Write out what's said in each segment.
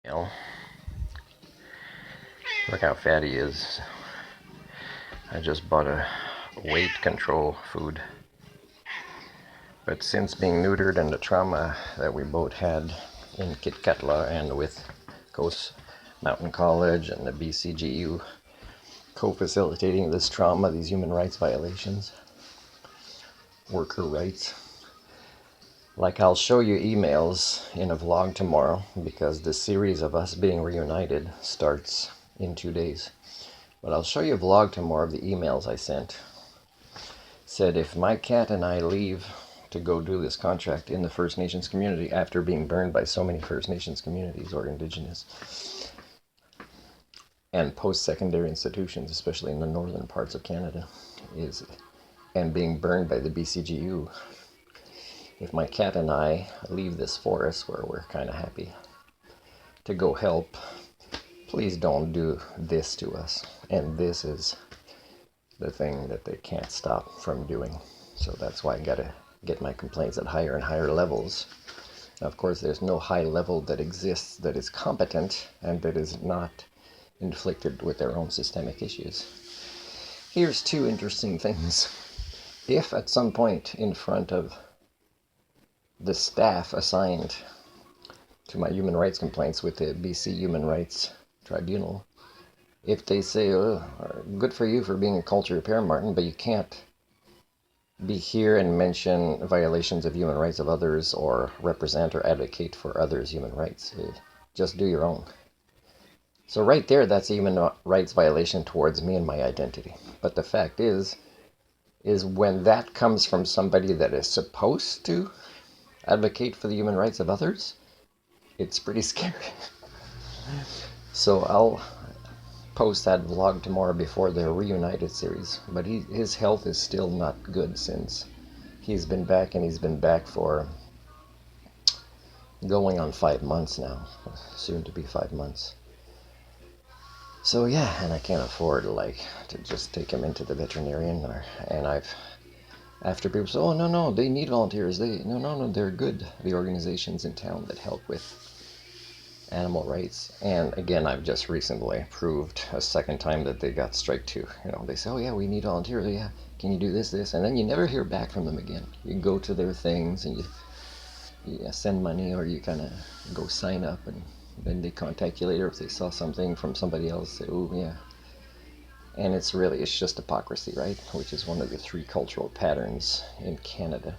You know, look how fat he is. I just bought a weight control food. But since being neutered and the trauma that we both had in Kitkatla and with Coast Mountain College and the BCGU co-facilitating this trauma, these human rights violations, worker rights. Like, I'll show you emails in a vlog tomorrow because the series of us being reunited starts in 2 days. But I'll show you a vlog tomorrow of the emails I sent. Said if my cat and I leave to go do this contract in the First Nations community after being burned by so many First Nations communities or Indigenous and post-secondary institutions, especially in the northern parts of Canada, and being burned by the BCGU, if my cat and I leave this forest where we're kind of happy to go help, please don't do this to us. And this is the thing that they can't stop from doing. So that's why I gotta get my complaints at higher and higher levels. Now, of course, there's no high level that exists that is competent and that is not inflicted with their own systemic issues. Here's two interesting things. If at some point in front of the staff assigned to my human rights complaints with the BC Human Rights Tribunal, if they say, oh, good for you for being a culture repair, Martin, but you can't be here and mention violations of human rights of others or represent or advocate for others' human rights. Just do your own. So right there, that's a human rights violation towards me and my identity. But the fact is when that comes from somebody that is supposed to advocate for the human rights of others, it's pretty scary. So I'll post that vlog tomorrow before the reunited series, but his health is still not good since he's been back, and he's been back for going on 5 months now, soon to be 5 months. So yeah, and I can't afford to just take him into the veterinarian, and after people say, oh no, they need volunteers, no, they're good, the organizations in town that help with animal rights. And again, I've just recently proved a second time that they got strike two. They say, oh yeah, we need volunteers, yeah, can you do this, and then you never hear back from them again. You go to their things and you send money, or you kind of go sign up, and then they contact you later if they saw something from somebody else, say, oh yeah. And it's just hypocrisy, right? Which is one of the three cultural patterns in Canada.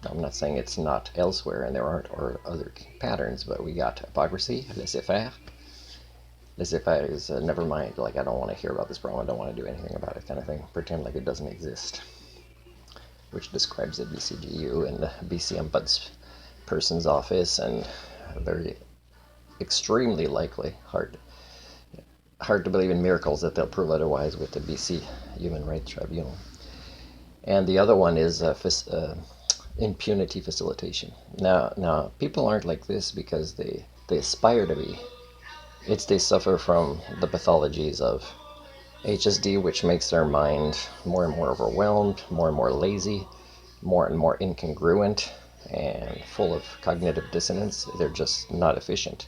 I'm not saying it's not elsewhere and there aren't or other patterns, but we got hypocrisy, laissez-faire. Laissez-faire is never mind, I don't want to hear about this problem, I don't want to do anything about it kind of thing. Pretend like it doesn't exist. Which describes the BCGU and the BC Ombudsperson's office, and very extremely likely, hard to believe in miracles that they'll prove otherwise with the BC Human Rights Tribunal. And the other one is impunity facilitation. Now, people aren't like this because they aspire to be. It's they suffer from the pathologies of HSD, which makes their mind more and more overwhelmed, more and more lazy, more and more incongruent, and full of cognitive dissonance. They're just not efficient.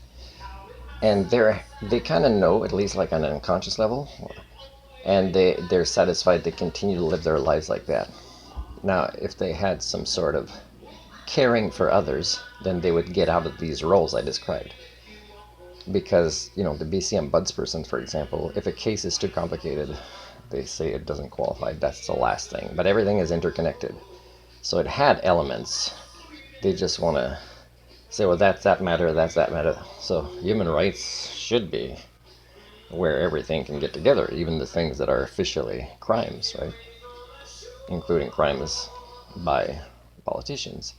And they kind of know, at least on an unconscious level, and they're satisfied to continue to live their lives like that. Now, if they had some sort of caring for others, then they would get out of these roles I described. Because, the BC Ombudsperson, for example, if a case is too complicated, they say it doesn't qualify. That's the last thing. But everything is interconnected. So it had elements. They just want to say, well, that's that matter, that's that matter. So human rights should be where everything can get together, even the things that are officially crimes, right? Including crimes by politicians.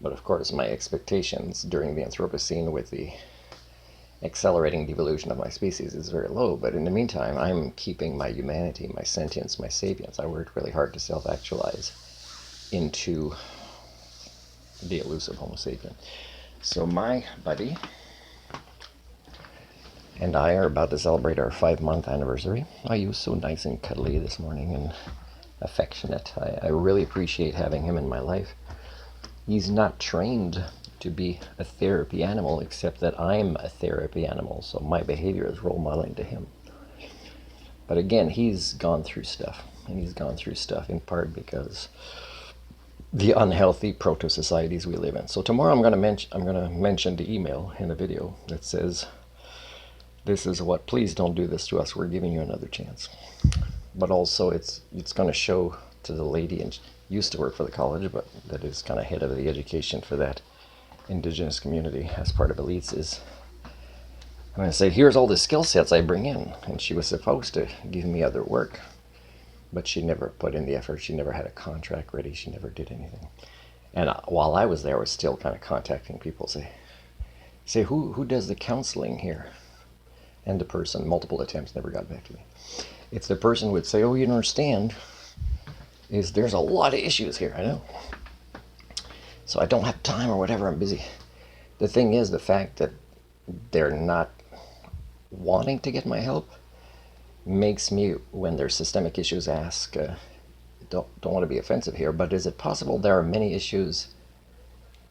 But of course, my expectations during the Anthropocene with the accelerating devolution of my species is very low. But in the meantime, I'm keeping my humanity, my sentience, my sapience. I worked really hard to self-actualize into the elusive Homo sapien. So my buddy and I are about to celebrate our 5-month anniversary. Oh, he was so nice and cuddly this morning and affectionate. I really appreciate having him in my life. He's not trained to be a therapy animal, except that I'm a therapy animal, so my behavior is role modeling to him. But again, he's gone through stuff, and he's gone through stuff in part because the unhealthy proto societies we live in. So tomorrow I'm going to mention the email in the video that says, "This is what. Please don't do this to us. We're giving you another chance." But also, it's going to show to the lady, and used to work for the college, but that is kind of head of the education for that indigenous community as part of elites, is I'm going to say, here's all the skill sets I bring in, and she was supposed to give me other work, but she never put in the effort. She never had a contract ready. She never did anything. And while I was there, I was still kind of contacting people, say who does the counseling here? And the person, multiple attempts, never got back to me. If the person would say, "Oh, you don't understand, is there's a lot of issues here, I know. So I don't have time or whatever, I'm busy." The thing is, the fact that they're not wanting to get my help makes me, when there's systemic issues, ask, don't want to be offensive here, but is it possible there are many issues,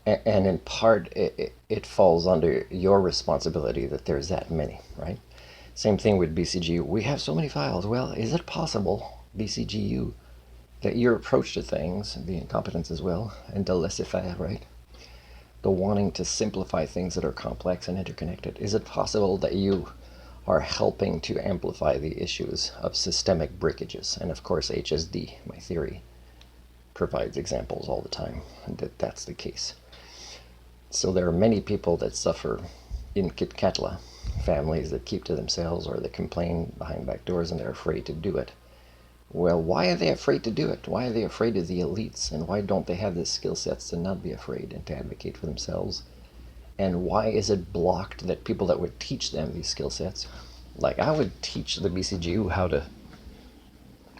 and in part it falls under your responsibility that there's that many, right? Same thing with BCGU. We have so many files. Well, is it possible, BCGU, that your approach to things, the incompetence as well, and the laissez-faire, right? The wanting to simplify things that are complex and interconnected. Is it possible that you are helping to amplify the issues of systemic breakages? And of course, HSD, my theory, provides examples all the time that that's the case. So there are many people that suffer in Kitkatla, families that keep to themselves or that complain behind back doors and they're afraid to do it. Well, why are they afraid to do it? Why are they afraid of the elites? And why don't they have the skill sets to not be afraid and to advocate for themselves? And why is it blocked that people that would teach them these skill sets, like I would teach the BCGU how to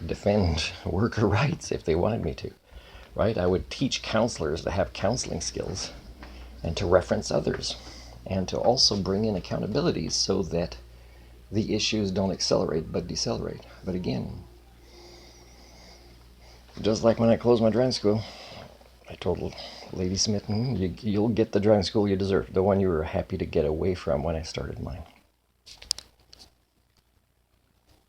defend worker rights if they wanted me to, right? I would teach counselors to have counseling skills and to reference others and to also bring in accountability so that the issues don't accelerate but decelerate. But again, just like when I closed my driving school, I told Lady Smith, you'll get the driving school you deserve, the one you were happy to get away from when I started mine.